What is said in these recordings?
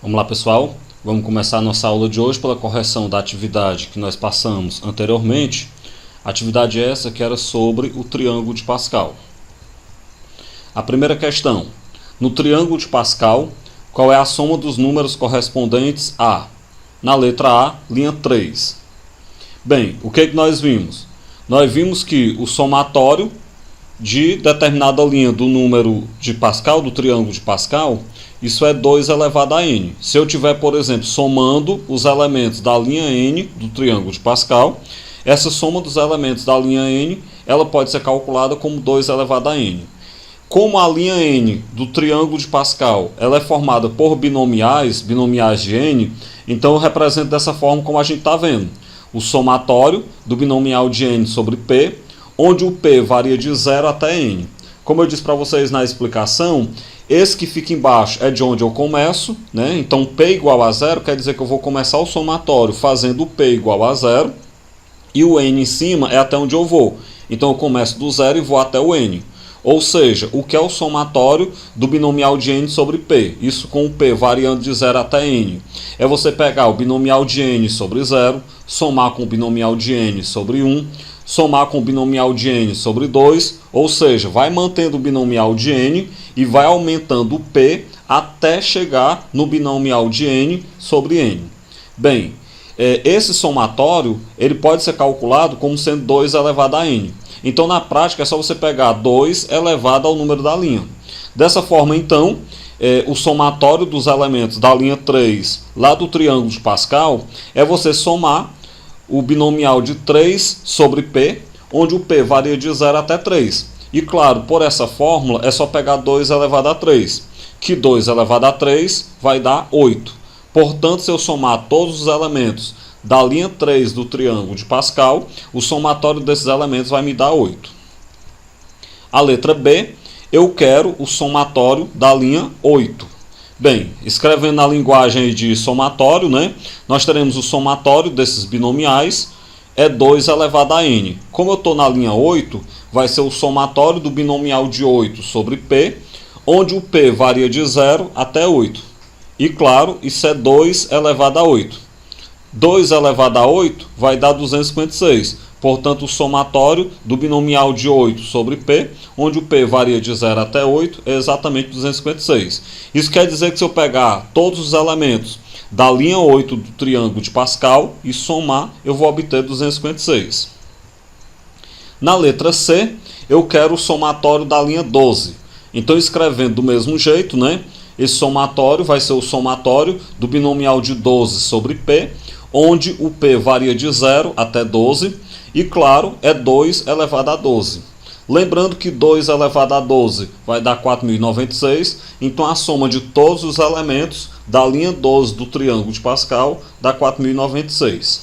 Vamos lá, pessoal, vamos começar a nossa aula de hoje pela correção da atividade que nós passamos anteriormente. Atividade essa que era sobre o triângulo de Pascal. A primeira questão: no triângulo de Pascal, qual é a soma dos números correspondentes a? Na letra A, linha 3. Bem, o que nós vimos? Nós vimos que o somatório de determinada linha do número de Pascal, do triângulo de Pascal, isso é 2 elevado a n. Se eu tiver, por exemplo, somando os elementos da linha n do triângulo de Pascal, essa soma dos elementos da linha n, ela pode ser calculada como 2 elevado a n. Como a linha n do triângulo de Pascal, ela é formada por binomiais de n, então eu represento dessa forma como a gente está vendo. O somatório do binomial de n sobre p, onde o p varia de 0 até n. Como eu disse para vocês na explicação, esse que fica embaixo é de onde eu começo, né? Então p igual a 0 quer dizer que eu vou começar o somatório fazendo o p igual a 0, e o n em cima é até onde eu vou. Então eu começo do 0 e vou até o n. Ou seja, o que é o somatório do binomial de n sobre p? Isso com o p variando de 0 até n. É você pegar o binomial de n sobre 0, somar com o binomial de n sobre 1, somar com o binomial de n sobre 2, ou seja, vai mantendo o binomial de n e vai aumentando o p até chegar no binomial de n sobre n. Bem, esse somatório ele pode ser calculado como sendo 2 elevado a n. Então, na prática, é só você pegar 2 elevado ao número da linha. Dessa forma, então, o somatório dos elementos da linha 3, lá do triângulo de Pascal, é você somar o binomial de 3 sobre p, onde o p varia de 0 até 3. E claro, por essa fórmula, é só pegar 2 elevado a 3, que 2 elevado a 3 vai dar 8. Portanto, se eu somar todos os elementos da linha 3 do triângulo de Pascal, o somatório desses elementos vai me dar 8. A letra B, eu quero o somatório da linha 8. Bem, escrevendo na linguagem de somatório, né, nós teremos o somatório desses binomiais, é 2 elevado a n. Como eu estou na linha 8, vai ser o somatório do binomial de 8 sobre p, onde o p varia de 0 até 8. E claro, isso é 2 elevado a 8. 2 elevado a 8 vai dar 256. Portanto, o somatório do binomial de 8 sobre p, onde o p varia de 0 até 8, é exatamente 256. Isso quer dizer que se eu pegar todos os elementos da linha 8 do triângulo de Pascal e somar, eu vou obter 256. Na letra C, eu quero o somatório da linha 12. Então, escrevendo do mesmo jeito, né? Esse somatório vai ser o somatório do binomial de 12 sobre p, onde o p varia de 0 até 12, e claro, é 2 elevado a 12. Lembrando que 2 elevado a 12 vai dar 4.096, então a soma de todos os elementos da linha 12 do triângulo de Pascal dá 4.096.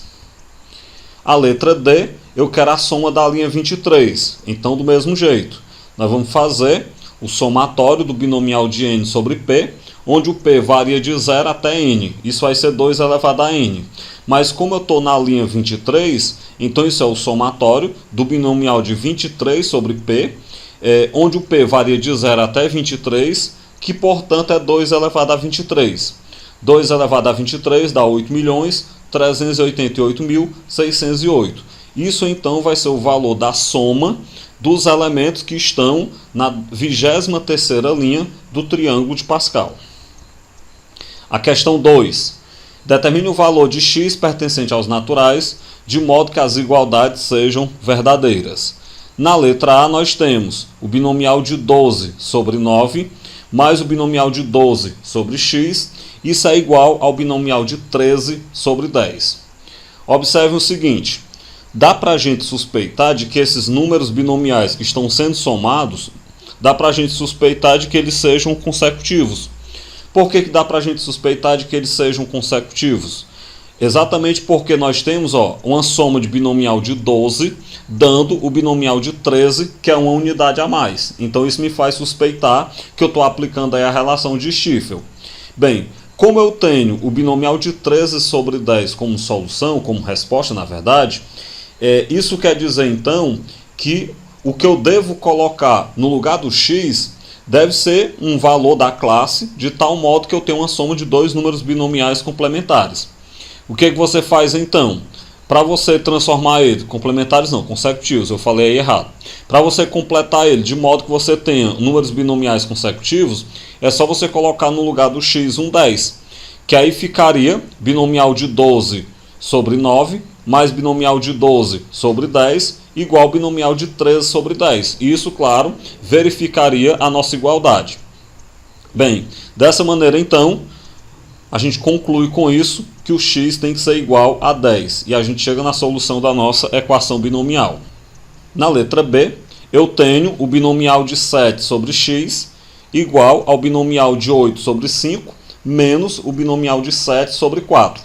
A letra D, eu quero a soma da linha 23, então do mesmo jeito, nós vamos fazer o somatório do binomial de n sobre p, onde o p varia de 0 até n. Isso vai ser 2 elevado a n. Mas como eu estou na linha 23, então isso é o somatório do binomial de 23 sobre p, onde o p varia de 0 até 23, que portanto é 2 elevado a 23. 2 elevado a 23 dá 8.388.608. Isso então vai ser o valor da soma dos elementos que estão na 23ª linha do triângulo de Pascal. A questão 2. Determine o valor de x pertencente aos naturais, de modo que as igualdades sejam verdadeiras. Na letra A, nós temos o binomial de 12 sobre 9, mais o binomial de 12 sobre x, isso é igual ao binomial de 13 sobre 10. Observe o seguinte: dá para a gente suspeitar de que esses números binomiais que estão sendo somados, dá para a gente suspeitar de que eles sejam consecutivos. Por que dá para a gente suspeitar de que eles sejam consecutivos? Exatamente porque nós temos uma soma de binomial de 12 dando o binomial de 13, que é uma unidade a mais. Então isso me faz suspeitar que eu estou aplicando aí a relação de Stiefel. Bem, como eu tenho o binomial de 13 sobre 10 como solução, como resposta na verdade, isso quer dizer então que o que eu devo colocar no lugar do x deve ser um valor da classe de tal modo que eu tenho uma soma de dois números binomiais complementares. O que você faz então? Para você transformar ele, complementares não, consecutivos, eu falei aí errado. Para você completar ele de modo que você tenha números binomiais consecutivos, é só você colocar no lugar do x um 10, que aí ficaria binomial de 12 sobre 9, mais binomial de 12 sobre 10, igual binomial de 13 sobre 10. E isso, claro, verificaria a nossa igualdade. Bem, dessa maneira então, a gente conclui com isso que o x tem que ser igual a 10. E a gente chega na solução da nossa equação binomial. Na letra B, eu tenho o binomial de 7 sobre x igual ao binomial de 8 sobre 5 menos o binomial de 7 sobre 4.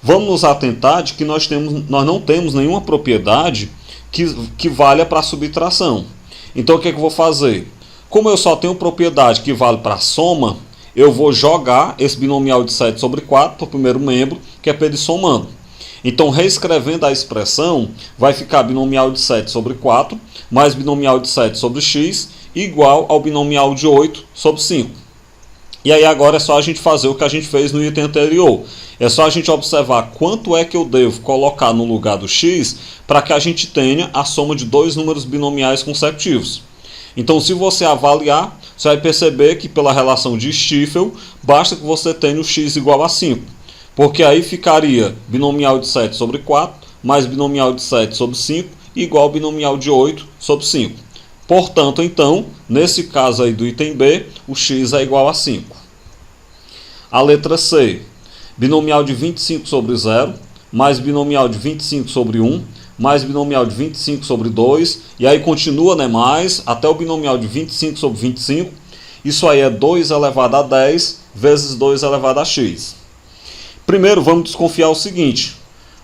Vamos nos atentar de que nós não temos nenhuma propriedade que valha para a subtração. Então o que eu vou fazer? Como eu só tenho propriedade que vale para a soma, eu vou jogar esse binomial de 7 sobre 4 para o primeiro membro, que é para ele somando. Então, reescrevendo a expressão, vai ficar binomial de 7 sobre 4, mais binomial de 7 sobre x, igual ao binomial de 8 sobre 5. E aí agora é só a gente fazer o que a gente fez no item anterior. É só a gente observar quanto é que eu devo colocar no lugar do x para que a gente tenha a soma de dois números binomiais consecutivos. Então, se você avaliar, você vai perceber que pela relação de Stiefel, basta que você tenha o x igual a 5. Porque aí ficaria binomial de 7 sobre 4, mais binomial de 7 sobre 5, igual ao binomial de 8 sobre 5. Portanto, então, nesse caso aí do item B, o x é igual a 5. A letra C, binomial de 25 sobre 0, mais binomial de 25 sobre 1, mais binomial de 25 sobre 2, e aí continua, né, mais, até o binomial de 25 sobre 25. Isso aí é 2 elevado a 10 vezes 2 elevado a x. Primeiro, vamos desconfiar o seguinte.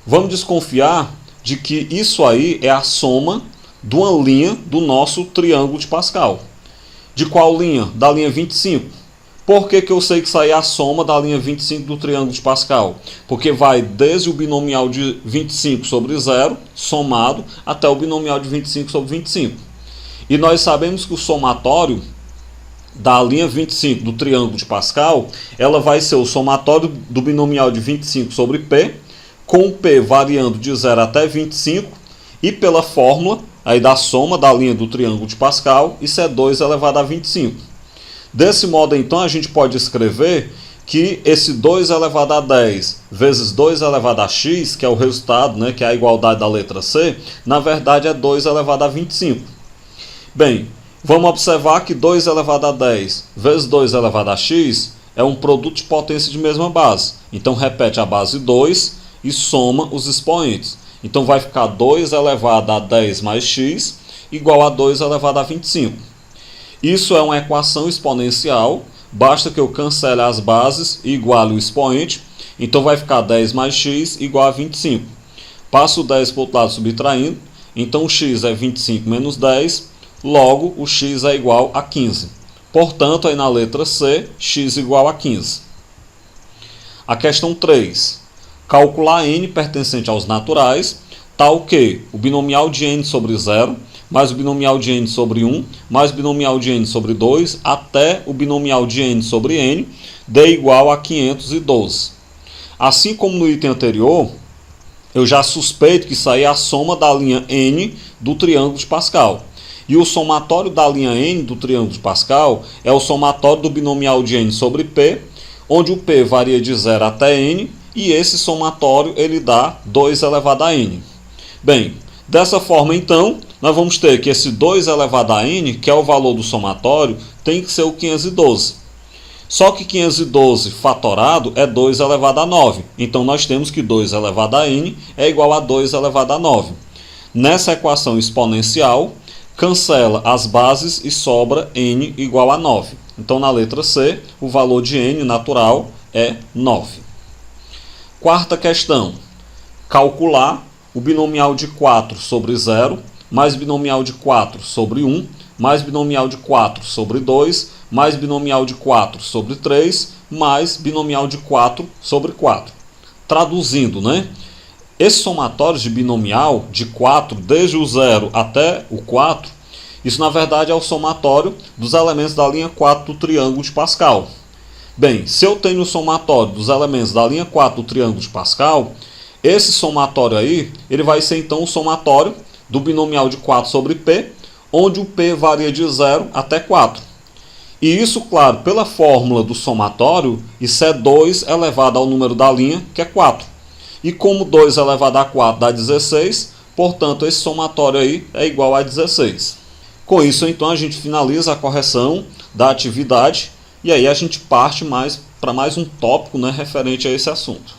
Vamos desconfiar de que isso aí é a soma de uma linha do nosso triângulo de Pascal. De qual linha? Da linha 25. Por que eu sei que isso aí é a soma da linha 25 do triângulo de Pascal? Porque vai desde o binomial de 25 sobre 0, somado, até o binomial de 25 sobre 25. E nós sabemos que o somatório da linha 25 do triângulo de Pascal, ela vai ser o somatório do binomial de 25 sobre P, com o P variando de 0 até 25, e pela fórmula aí da soma da linha do triângulo de Pascal, isso é 2 elevado a 25. Desse modo, então, a gente pode escrever que esse 2 elevado a 10 vezes 2 elevado a x, que é o resultado, né, que é a igualdade da letra C, na verdade é 2 elevado a 25. Bem, vamos observar que 2 elevado a 10 vezes 2 elevado a x é um produto de potência de mesma base. Então, repete a base 2 e soma os expoentes. Então, vai ficar 2 elevado a 10 mais x igual a 2 elevado a 25. Isso é uma equação exponencial, basta que eu cancele as bases e iguale o expoente, então vai ficar 10 mais x igual a 25. Passo o 10 para o outro lado subtraindo, então o x é 25 menos 10, logo o x é igual a 15. Portanto, aí na letra C, x igual a 15. A questão 3. Calcular n pertencente aos naturais, tal que o binomial de n sobre 0, mais o binomial de n sobre 1, mais o binomial de n sobre 2, até o binomial de n sobre n, dê igual a 512. Assim como no item anterior, eu já suspeito que isso aí é a soma da linha n do triângulo de Pascal. E o somatório da linha n do triângulo de Pascal é o somatório do binomial de n sobre p, onde o p varia de 0 até n, e esse somatório ele dá 2 elevado a n. Bem, dessa forma então, nós vamos ter que esse 2 elevado a n, que é o valor do somatório, tem que ser o 512. Só que 512 fatorado é 2 elevado a 9. Então, nós temos que 2 elevado a n é igual a 2 elevado a 9. Nessa equação exponencial, cancela as bases e sobra n igual a 9. Então, na letra C, o valor de n natural é 9. Quarta questão. Calcular o binomial de 4 sobre 0, mais binomial de 4 sobre 1, mais binomial de 4 sobre 2, mais binomial de 4 sobre 3, mais binomial de 4 sobre 4. Traduzindo, né? Esses somatórios de binomial de 4, desde o 0 até o 4, Isso, na verdade, é o somatório dos elementos da linha 4 do triângulo de Pascal. Bem, se eu tenho o somatório dos elementos da linha 4 do triângulo de Pascal, esse somatório aí, ele vai ser então o somatório do binomial de 4 sobre P, onde o P varia de 0 até 4. E isso, claro, pela fórmula do somatório, isso é 2 elevado ao número da linha, que é 4. E como 2 elevado a 4 dá 16, portanto, esse somatório aí é igual a 16. Com isso, então, a gente finaliza a correção da atividade e aí a gente parte para mais um tópico, né, referente a esse assunto.